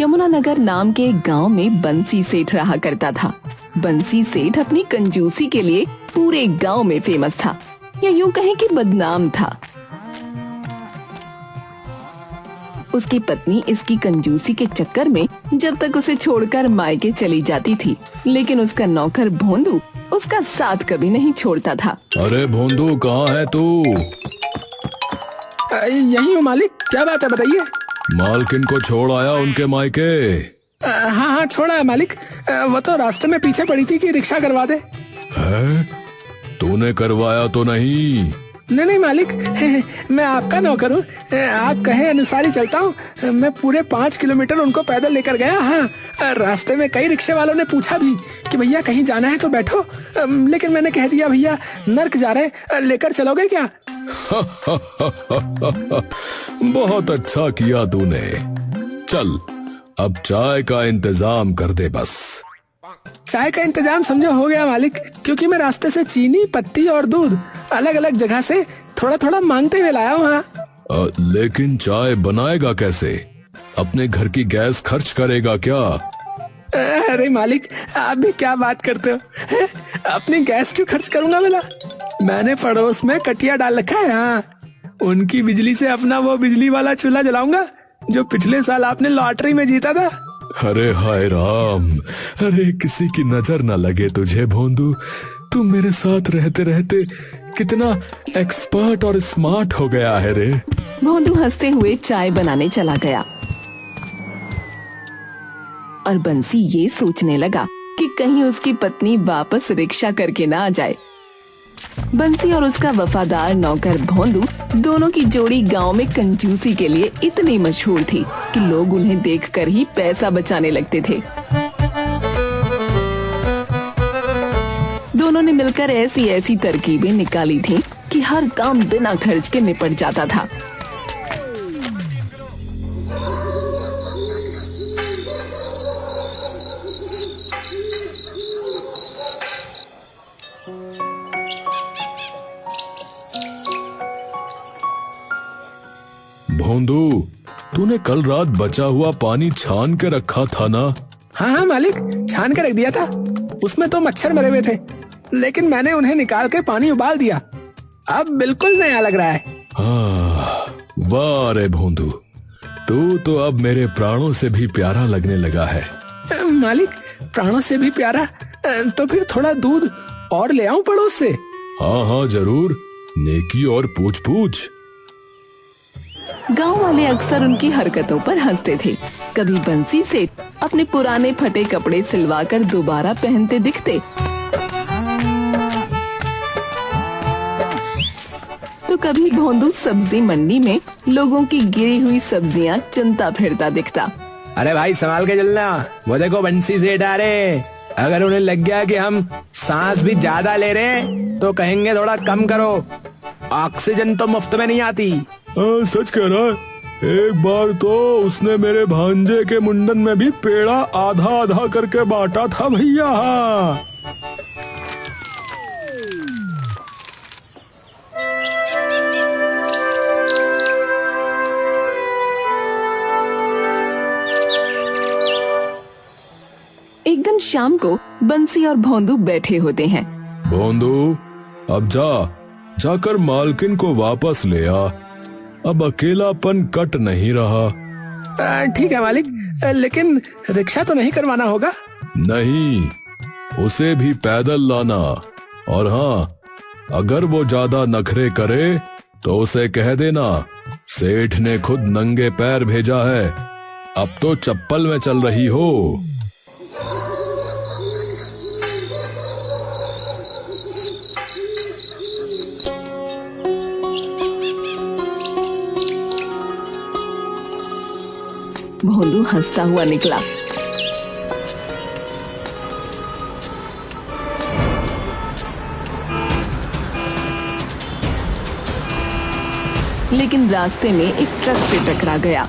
यमुनानगर नाम के एक गांव में बंसी सेठ रहा करता था। बंसी सेठ अपनी कंजूसी के लिए पूरे गांव में फेमस था, या यूं कहें कि बदनाम था। उसकी पत्नी इसकी कंजूसी के चक्कर में जब तक उसे छोड़कर मायके चली जाती थी, लेकिन उसका नौकर भोंदू उसका साथ कभी नहीं छोड़ता था। अरे भोंदू, कहाँ है तू? यही हूँ मालिक, क्या बात है बताइए। मालकिन को छोड़ आया उनके मायके? हाँ हाँ छोड़ा है मालिक। वो तो रास्ते में पीछे पड़ी थी कि रिक्शा करवा दे। है? तूने करवाया तो नहीं? नहीं मालिक, मैं आपका नौकर हूँ, आप कहे अनुसार ही चलता हूँ। मैं पूरे 5 किलोमीटर उनको पैदल लेकर गया। हाँ, रास्ते में कई रिक्शे वालों ने पूछा भी कि भैया कहीं जाना है तो बैठो, लेकिन मैंने कह दिया भैया नर्क जा रहे, लेकर चलोगे क्या? बहुत अच्छा किया तूने। चल अब चाय का इंतजाम कर दे बस। चाय का इंतजाम समझो हो गया मालिक, क्योंकि मैं रास्ते से चीनी, पत्ती और दूध अलग अलग जगह से थोड़ा थोड़ा मांगते हुए लाया हूँ। हाँ। लेकिन चाय बनाएगा कैसे? अपने घर की गैस खर्च करेगा क्या? अरे मालिक, आप भी क्या बात करते हो? अपनी गैस क्यों खर्च करूंगा भला? मैंने पड़ोस में कटिया डाल रखा है। हाँ, उनकी बिजली से अपना वो बिजली वाला चूल्हा जलाऊंगा जो पिछले साल आपने लॉटरी में जीता था। अरे हाय राम, अरे किसी की नजर न लगे तुझे भोंदू। तू मेरे साथ रहते रहते कितना एक्सपर्ट और स्मार्ट हो गया है रे। भोंदू हंसते हुए चाय बनाने चला गया और बंसी ये सोचने लगा कि कहीं उसकी पत्नी वापस रिक्शा करके ना आ जाए। बंसी और उसका वफादार नौकर भोंदू दोनों की जोड़ी गांव में कंजूसी के लिए इतनी मशहूर थी कि लोग उन्हें देखकर ही पैसा बचाने लगते थे। दोनों ने मिलकर ऐसी ऐसी तरकीबें निकाली थीं कि हर काम बिना खर्च के निपट जाता था। भोंदू, तूने कल रात बचा हुआ पानी छान के रखा था ना? हाँ हाँ मालिक, छान के रख दिया था। उसमें तो मच्छर मरे हुए थे, लेकिन मैंने उन्हें निकाल के पानी उबाल दिया। अब बिल्कुल नया लग रहा है। वाह रे भोंदू, तू तो अब मेरे प्राणों से भी प्यारा लगने लगा है। मालिक, प्राणों से भी प्यारा? तो फिर थोड़ा दूध और ले आऊं पड़ोस से? हाँ हाँ जरूर, नेकी और पूछ पूछ। गांव वाले अक्सर उनकी हरकतों पर हंसते थे। कभी बंसी से अपने पुराने फटे कपड़े सिलवाकर दोबारा पहनते दिखते, तो कभी भोंदू सब्जी मंडी में लोगों की गिरी हुई सब्जियां चुनता फिरता दिखता। अरे भाई संभाल के चलना, वो देखो बंसी सेठ आ रहे। अगर उन्हें लग गया कि हम सांस भी ज्यादा ले रहे हैं तो कहेंगे थोड़ा कम करो, ऑक्सीजन तो मुफ्त में नहीं आती। सच कह रहा है। एक बार तो उसने मेरे भांजे के मुंडन में भी पेड़ा आधा आधा करके बांटा था भैया। एक दिन शाम को बंसी और भोंदू बैठे होते हैं। भोंदू, अब जाकर मालकिन को वापस ले आ। अब अकेलापन कट नहीं रहा। ठीक है मालिक, लेकिन रिक्शा तो नहीं करवाना होगा? नहीं, उसे भी पैदल लाना। और हाँ, अगर वो ज्यादा नखरे करे तो उसे कह देना सेठ ने खुद नंगे पैर भेजा है, अब तो चप्पल में चल रही हो। भोंदू हंसता हुआ निकला। लेकिन रास्ते में एक ट्रक से टकरा गया।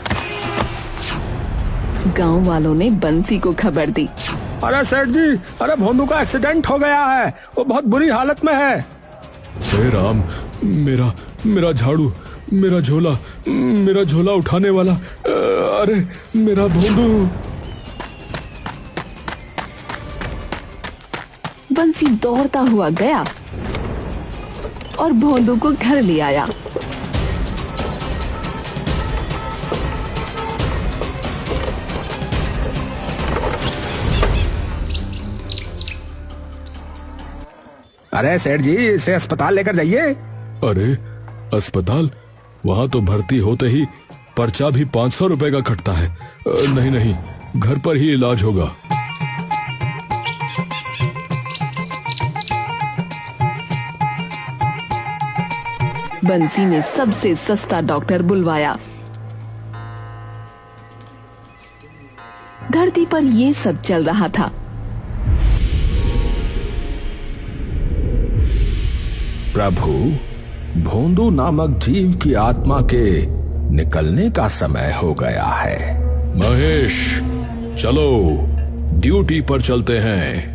गांव वालों ने बंसी को खबर दी। अरे सेठ जी, अरे भोंदू का एक्सीडेंट हो गया है, वो बहुत बुरी हालत में है। हे राम, मेरा झाड़ू, मेरा झोला उठाने वाला, अरे मेरा भोंदू। बंसी दौड़ता हुआ गया और भोंदू को घर ले आया। अरे सेठ जी, इसे अस्पताल लेकर जाइए। अरे अस्पताल? वहाँ तो भर्ती होते ही पर्चा भी 500 रुपए का कटता है। नहीं नहीं, घर पर ही इलाज होगा। बंसी ने सबसे सस्ता डॉक्टर बुलवाया। धरती पर ये सब चल रहा था। प्रभु, भोंदू नामक जीव की आत्मा के निकलने का समय हो गया है। महेश, चलो ड्यूटी पर चलते हैं।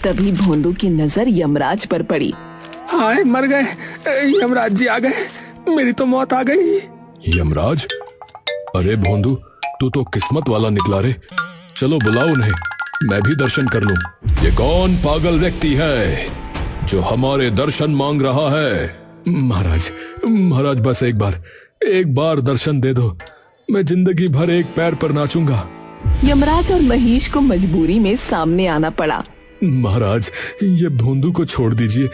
तभी भोंदू की नजर यमराज पर पड़ी। हाय, मर गए। यमराज जी आ गए, मेरी तो मौत आ गई। यमराज? अरे भोंदू, तू तो किस्मत वाला निकला रे। चलो बुलाओ उन्हें, मैं भी दर्शन कर लूं। ये कौन पागल व्यक्ति है जो हमारे दर्शन मांग रहा है? महाराज, महाराज, बस एक बार दर्शन दे दो। मैं जिंदगी भर एक पैर पर नाचूंगा। यमराज और महेश को मजबूरी में सामने आना पड़ा। महाराज, ये भोंदू को छोड़ दीजिए।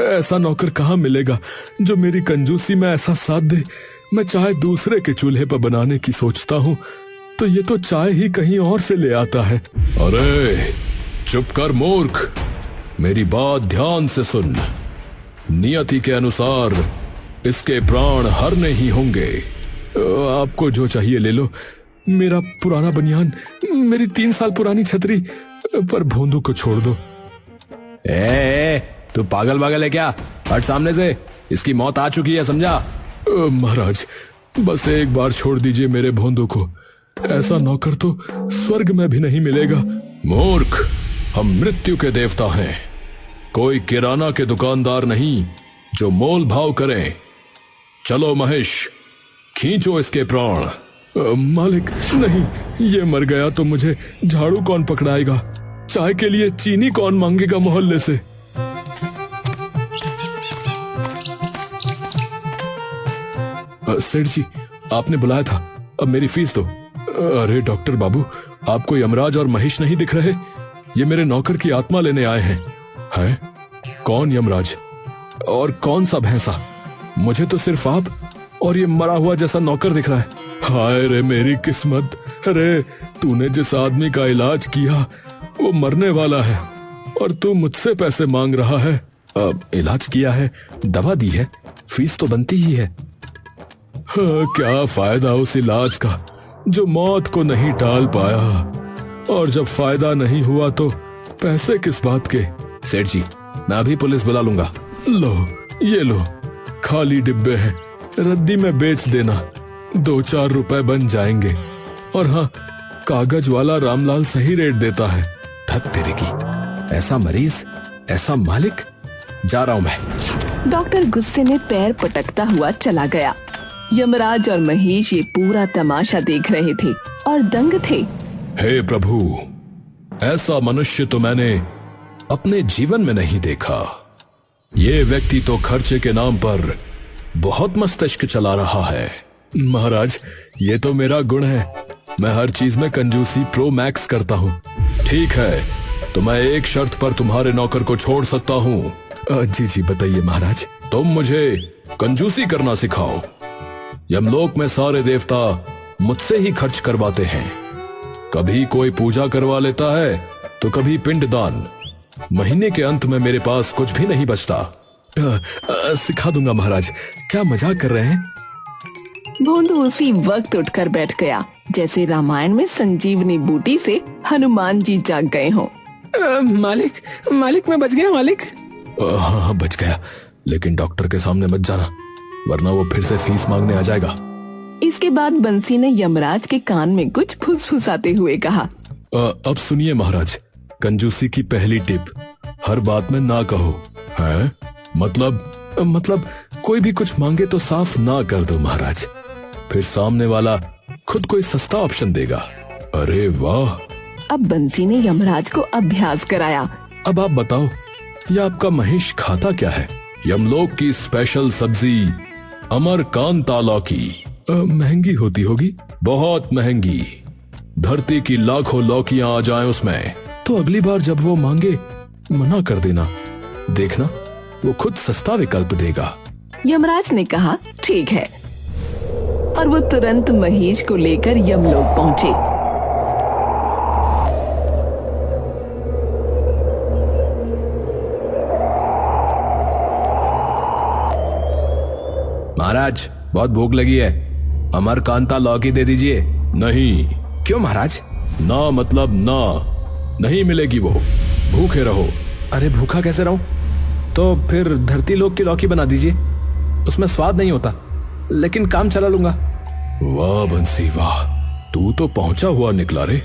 ऐसा नौकर कहाँ मिलेगा जो मेरी कंजूसी में ऐसा साथ दे। मैं चाय दूसरे के चूल्हे पर बनाने की सोचता हूँ तो ये तो चाय ही कहीं और से ले आता है। अरे चुप कर मूर्ख, मेरी बात ध्यान से सुन। नियति के अनुसार इसके प्राण हरने ही होंगे। आपको जो चाहिए ले लो। मेरा पुराना बनियान, मेरी 3 साल पुरानी छतरी, पर भोंदू को छोड़ दो। तू पागल है क्या? हट सामने से, इसकी मौत आ चुकी है, समझा? महाराज, बस एक बार छोड़ दीजिए मेरे भोंदू को। ऐसा नौकर तो स्वर्ग में भी नहीं मिलेगा। मूर्ख, हम मृत्यु के देवता हैं, कोई किराना के दुकानदार नहीं जो मोल भाव करें। चलो महेश, खींचो इसके प्राण। मालिक, नहीं, ये मर गया तो मुझे झाड़ू कौन पकड़ाएगा? चाय के लिए चीनी कौन मांगेगा मोहल्ले से? सेठ जी, आपने बुलाया था, अब मेरी फीस दो। अरे डॉक्टर बाबू, आपको यमराज और महेश नहीं दिख रहे? ये मेरे नौकर की आत्मा लेने आए हैं। है? कौन यमराज और कौन सा भैंसा? मुझे तो सिर्फ आप और ये मरा हुआ जैसा नौकर दिख रहा है। हाय रे मेरी किस्मत। अरे तूने जिस आदमी का इलाज किया वो मरने वाला है और तू मुझसे पैसे मांग रहा है। अब इलाज किया है, दवा दी है, फीस तो बनती ही है। हाँ, क्या फायदा उस इलाज का जो मौत को नहीं टाल पाया, और जब फायदा नहीं हुआ तो पैसे किस बात के? सेठ जी, मैं अभी पुलिस बुला लूंगा। लो, ये लो, खाली डिब्बे हैं, रद्दी में बेच देना, 2-4 रुपए बन जाएंगे। और हाँ, कागज वाला रामलाल सही रेट देता है। धत तेरे की, ऐसा मरीज, ऐसा मालिक। जा रहा हूं मैं। डॉक्टर गुस्से में पैर पटकता हुआ चला गया। यमराज और महेश ये पूरा तमाशा देख रहे थे और दंग थे। हे प्रभु, ऐसा मनुष्य तो मैंने अपने जीवन में नहीं देखा। ये व्यक्ति तो खर्चे के नाम पर बहुत मस्तिष्क चला रहा है। महाराज, ये तो मेरा गुण है, मैं हर चीज में कंजूसी प्रो मैक्स करता हूँ। ठीक है, तो मैं एक शर्त पर तुम्हारे नौकर को छोड़ सकता हूँ। जी जी, बताइए महाराज। तुम मुझे कंजूसी करना सिखाओ। यमलोक में सारे देवता मुझसे ही खर्च करवाते हैं। कभी कोई पूजा करवा लेता है तो कभी पिंडदान। महीने के अंत में मेरे पास कुछ भी नहीं बचता। सिखा दूंगा महाराज। क्या मजाक कर रहे हैं? भोंदू उसी वक्त उठकर बैठ गया जैसे रामायण में संजीवनी बूटी से हनुमान जी जाग गए हों। मालिक मालिक मैं बच गया मालिक। हाँ बच गया, लेकिन डॉक्टर के सामने मत जाना, वरना वो फिर से फीस मांगने आ जाएगा। इसके बाद बंसी ने यमराज के कान में कुछ फुसफुसाते हुए कहा, अब सुनिए महाराज, कंजूसी की पहली टिप, हर बात में ना कहो। हैं? मतलब कोई भी कुछ मांगे तो साफ ना कर दो महाराज, फिर सामने वाला खुद कोई सस्ता ऑप्शन देगा। अरे वाह। अब बंसी ने यमराज को अभ्यास कराया। अब आप बताओ, ये आपका महेश खाता क्या है? यमलोक की स्पेशल सब्जी अमरकांता लौकी। महंगी होती होगी? बहुत महंगी। धरती की लाखों लौकियां आ जाएं उसमें, तो अगली बार जब वो मांगे मना कर देना, देखना वो खुद सस्ता विकल्प देगा। यमराज ने कहा ठीक है, और वो तुरंत महेश को लेकर यमलोक पहुंचे। महाराज बहुत भूख लगी है, अमरकांता लौकी दे दीजिए। नहीं। क्यों महाराज? ना मतलब ना, नहीं मिलेगी वो, भूखे रहो। अरे भूखा कैसे रहूं? तो फिर धरती लोक की लौकी बना दीजिए, उसमें स्वाद नहीं होता, लेकिन काम चला लूंगा। वाह बंसी वाह, तू तो पहुंचा हुआ निकला रे।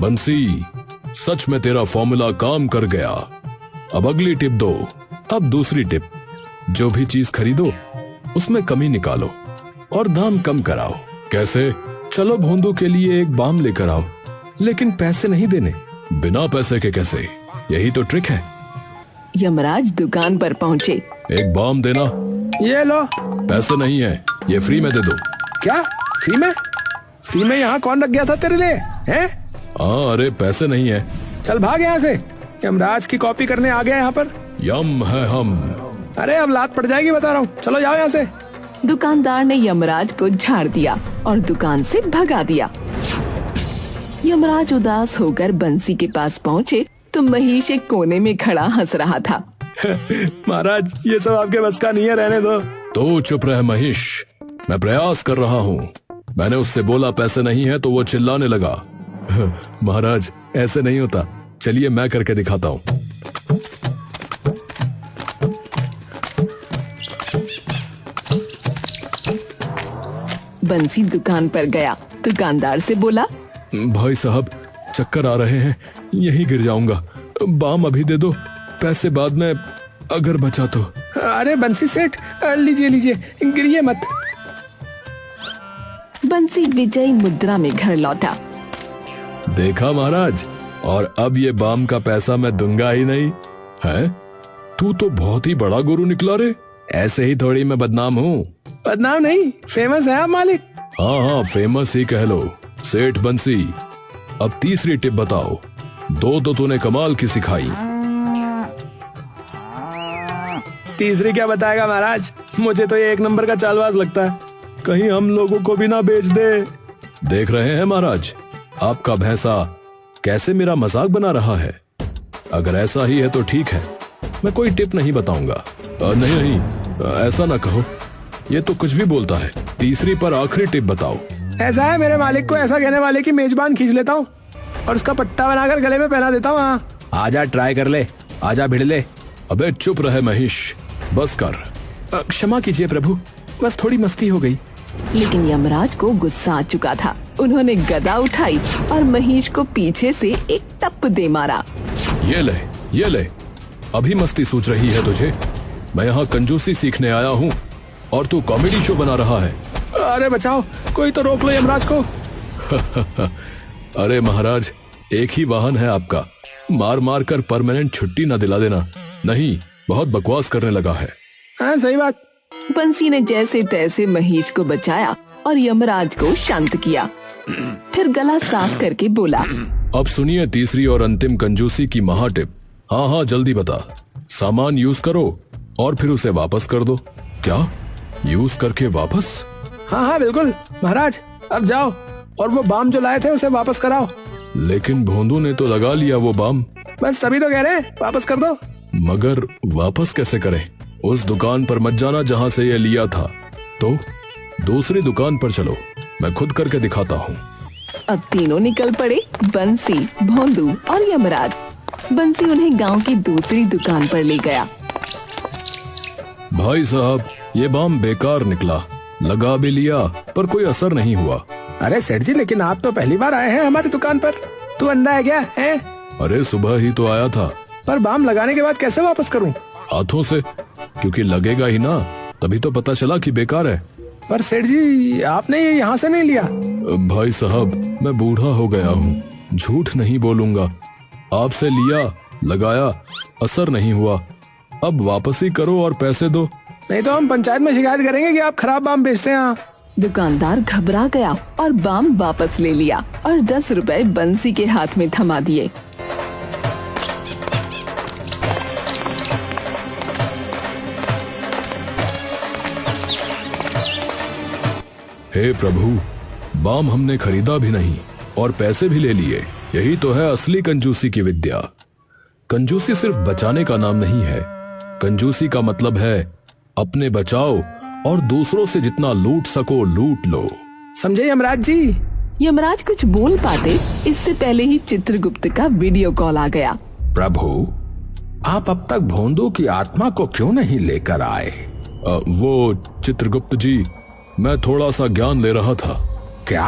बंसी, सच में तेरा फॉर्मूला काम कर गया। अब अगली टिप दो। अब दूसरी टिप, जो भी चीज खरीदो उसमें कमी निकालो और दाम कम कराओ। कैसे? चलो भोंदू के लिए एक बाम लेकर आओ, लेकिन पैसे नहीं देने। बिना पैसे के कैसे? यही तो ट्रिक है। यमराज दुकान पर पहुंचे। एक बाम देना। ये लो। पैसे नहीं है, ये फ्री में दे दो। क्या फ्री में? फ्री में यहाँ कौन रख गया था तेरे लिए? हैं? हाँ, अरे पैसे नहीं है। चल भाग यहाँ से, यमराज की कॉपी करने आ गया यहाँ पर। यम है हम। अरे अब लात पड़ जाएगी बता रहा हूँ, चलो जाओ यहाँ से। दुकानदार ने यमराज को झाड़ दिया और दुकान से भगा दिया। यमराज उदास होकर बंसी के पास पहुँचे तो महेश एक कोने में खड़ा हंस रहा था। महाराज ये सब आपके बस का नहीं है, रहने दो। तो चुप रह महेश, मैं प्रयास कर रहा हूँ। मैंने उससे बोला पैसे नहीं है तो वो चिल्लाने लगा। महाराज ऐसे नहीं होता, चलिए मैं करके दिखाता हूँ। बंसी दुकान पर गया, दुकानदार से बोला, भाई साहब चक्कर आ रहे हैं, यहीं गिर जाऊंगा, बाम अभी दे दो, पैसे बाद में अगर बचा तो। अरे बंसी सेठ, लीजिए लीजिए, गिरिए मत। बंसी विजयी मुद्रा में घर लौटा। देखा महाराज, और अब ये बाम का पैसा मैं दूंगा ही नहीं। है? तू तो बहुत ही बड़ा गुरु निकला रे। ऐसे ही थोड़ी मैं बदनाम हूँ। बदनाम नहीं, फेमस है आप मालिक। हाँ हाँ, फेमस ही कह लो। सेठ बंसी, अब तीसरी टिप बताओ। दो तो तूने कमाल की सिखाई, तीसरी क्या बताएगा महाराज? मुझे तो ये एक नंबर का चालबाज लगता है, कहीं हम लोगों को भी ना बेच दे। देख रहे हैं महाराज, आपका भैंसा कैसे मेरा मजाक बना रहा है। अगर ऐसा ही है तो ठीक है, मैं कोई टिप नहीं बताऊंगा। नहीं नहीं, ऐसा ना कहो, ये तो कुछ भी बोलता है। तीसरी पर आखिरी टिप बताओ। ऐसा है, मेरे मालिक को ऐसा कहने वाले की मेजबान खींच लेता हूँ और उसका पट्टा बनाकर गले में पहना देता हूँ। हाँ आजा, ट्राई कर ले, आजा भिड़ ले। अबे चुप रहे महेश, बस कर। क्षमा कीजिए प्रभु, बस थोड़ी मस्ती हो गई। लेकिन यमराज को गुस्सा आ चुका था। उन्होंने गदा उठाई और महिष को पीछे से एक टप दे मारा। ये ले, अभी मस्ती सूझ रही है तुझे? मैं यहाँ कंजूसी सीखने आया हूँ और तू कॉमेडी शो बना रहा है। अरे बचाओ, कोई तो रोक लो यमराज को। अरे महाराज, एक ही वाहन है आपका, मार मार कर परमानेंट छुट्टी न दिला देना। नहीं, बहुत बकवास करने लगा है। हाँ सही बात। बंसी ने जैसे तैसे महिष को बचाया और यमराज को शांत किया। फिर गला साफ करके बोला, अब सुनिए तीसरी और अंतिम कंजूसी की महा टिप। हाँ जल्दी बता। सामान यूज करो और फिर उसे वापस कर दो। क्या? यूज करके वापस? हाँ बिल्कुल महाराज, अब जाओ और वो बाम जो लाए थे उसे वापस कराओ। लेकिन भोंदू ने तो लगा लिया वो बाम। बस तभी तो कह रहे हैं, वापस कर दो। मगर वापस कैसे करें? उस दुकान पर मत जाना जहाँ से ये लिया था। तो दूसरी दुकान पर चलो, मैं खुद करके दिखाता हूँ। अब तीनों निकल पड़े, बंसी, भोंदू और यमराज। बंसी उन्हें गांव की दूसरी दुकान पर ले गया। भाई साहब, ये बाम बेकार निकला। लगा भी लिया पर कोई असर नहीं हुआ। अरे सेठ जी, लेकिन आप तो पहली बार आए हैं हमारी दुकान पर। तू अंधा है क्या है? अरे सुबह ही तो आया था। पर बाम लगाने के बाद कैसे वापस करूं? हाथों से, क्योंकि लगेगा ही ना, तभी तो पता चला कि बेकार है। पर सेठ जी, आपने ये यहाँ से नहीं लिया। भाई साहब, मैं बूढ़ा हो गया हूँ, झूठ नहीं बोलूंगा। आपसे लिया, लगाया, असर नहीं हुआ। अब वापस ही करो और पैसे दो। नहीं तो हम पंचायत में शिकायत करेंगे कि आप खराब बाम बेचते हैं। दुकानदार घबरा गया और बाम वापस ले लिया और 10 रुपए बंसी के हाथ में थमा दिए। हे प्रभु, बाम हमने खरीदा भी नहीं और पैसे भी ले लिए। यही तो है असली कंजूसी की विद्या। कंजूसी सिर्फ बचाने का नाम नहीं है। कंजूसी का मतलब है अपने बचाओ और दूसरों से जितना लूट सको लूट लो। समझे यमराज जी? यमराज कुछ बोल पाते इससे पहले ही चित्रगुप्त का वीडियो कॉल आ गया। प्रभु, आप अब तक भोंदू की आत्मा को क्यों नहीं लेकर आए? वो चित्रगुप्त जी, मैं थोड़ा सा ज्ञान ले रहा था। क्या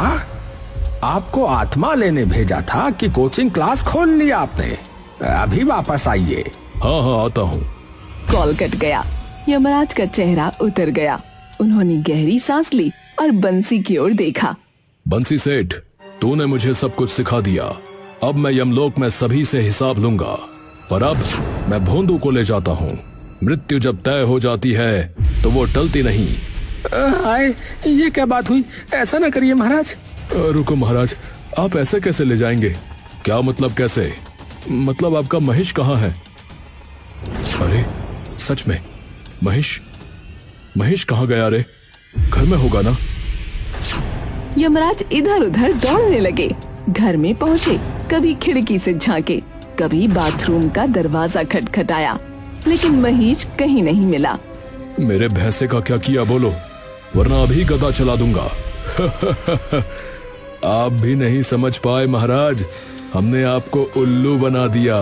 आपको आत्मा लेने भेजा था कि कोचिंग क्लास खोल लिया आपने? अभी वापस आइए। हाँ आता हूँ। कॉल कट गया। यमराज का चेहरा उतर गया। उन्होंने गहरी सांस ली और बंसी की ओर देखा। बंसी सेठ, तूने मुझे सब कुछ सिखा दिया। अब मैं यमलोक में सभी से हिसाब लूंगा। पर अब मैं भोंदू को ले जाता हूँ। मृत्यु जब तय हो जाती है तो वो टलती नहीं। हाय, ये क्या बात हुई? ऐसा ना करिए महाराज। रुको महाराज, आप ऐसे कैसे ले जाएंगे? क्या मतलब कैसे? मतलब आपका महिष कहाँ है? अरे सच में, महिष कहाँ गया रे? घर में होगा ना? यमराज इधर उधर दौड़ने लगे। घर में पहुँचे, कभी खिड़की से झांके, कभी बाथरूम का दरवाजा खटखटाया, लेकिन महिष कहीं नहीं मिला। मेरे भैंसे का क्या किया बोलो, वरना अभी गदा चला दूंगा। आप भी नहीं समझ पाए महाराज, हमने आपको उल्लू बना दिया।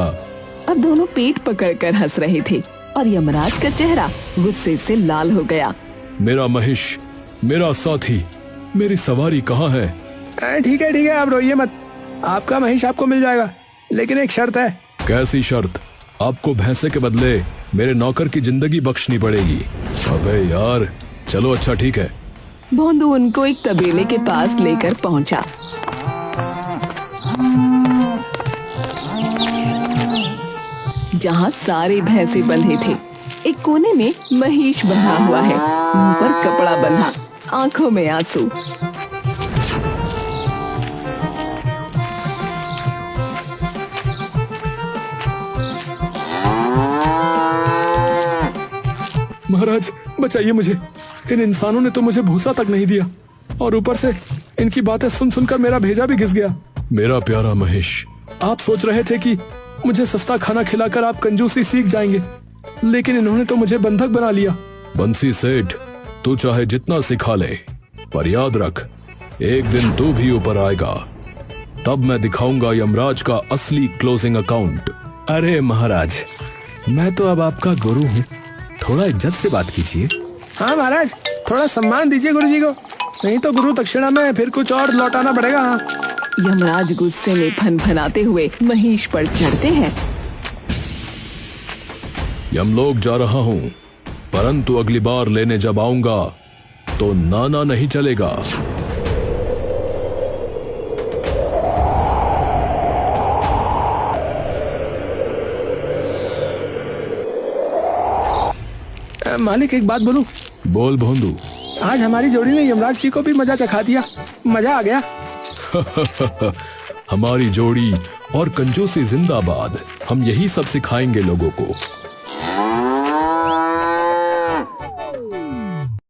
अब दोनों पेट पकड़कर हंस रहे थे और यमराज का चेहरा गुस्से से लाल हो गया। मेरा महिष, मेरा साथी, मेरी सवारी कहाँ है? ठीक है, आप रोइए मत। आपका महिष आपको मिल जाएगा, लेकिन एक शर्त है। कैसी शर्त? आपको भैंसे के बदले मेरे नौकर की जिंदगी बख्शनी पड़ेगी। अबे यार, चलो अच्छा ठीक है। भोंदू उनको एक तबेले के पास लेकर पहुंचा। जहां सारे भैंसे बंधे थे। एक कोने में महिष बंधा हुआ है, मुंह पर कपड़ा बंधा, आंखों में आंसू। महाराज बचाइए मुझे, इन इंसानों ने तो मुझे भूसा तक नहीं दिया और ऊपर से इनकी बातें सुन सुनकर मेरा भेजा भी घिस गया। मेरा प्यारा महेश, आप सोच रहे थे कि मुझे सस्ता खाना खिलाकर आप कंजूसी सीख जाएंगे, लेकिन इन्होंने तो मुझे बंधक बना लिया। बंसी सेठ, तू चाहे जितना सिखा ले, पर याद रख, एक दिन तू भी ऊपर आएगा। तब मैं दिखाऊंगा यमराज का असली क्लोजिंग अकाउंट। अरे महाराज, मैं तो अब आपका गुरु हूँ, थोड़ा इज्जत से बात कीजिए। हाँ महाराज, थोड़ा सम्मान दीजिए गुरुजी को। नहीं तो गुरु दक्षिणा में फिर कुछ और लौटाना पड़ेगा। यमराज गुस्से में फनफनाते हुए महिष पर चढ़ते हैं। यमलोक जा रहा हूं, परंतु अगली बार लेने जब आऊंगा तो नाना नहीं चलेगा। मालिक एक बात बोलूं? बोल भोंदू। आज हमारी जोड़ी ने यमराज जी को भी मजा चखा दिया, मजा आ गया। हमारी जोड़ी और कंजूसी जिंदाबाद। हम यही सब सिखाएंगे लोगों को।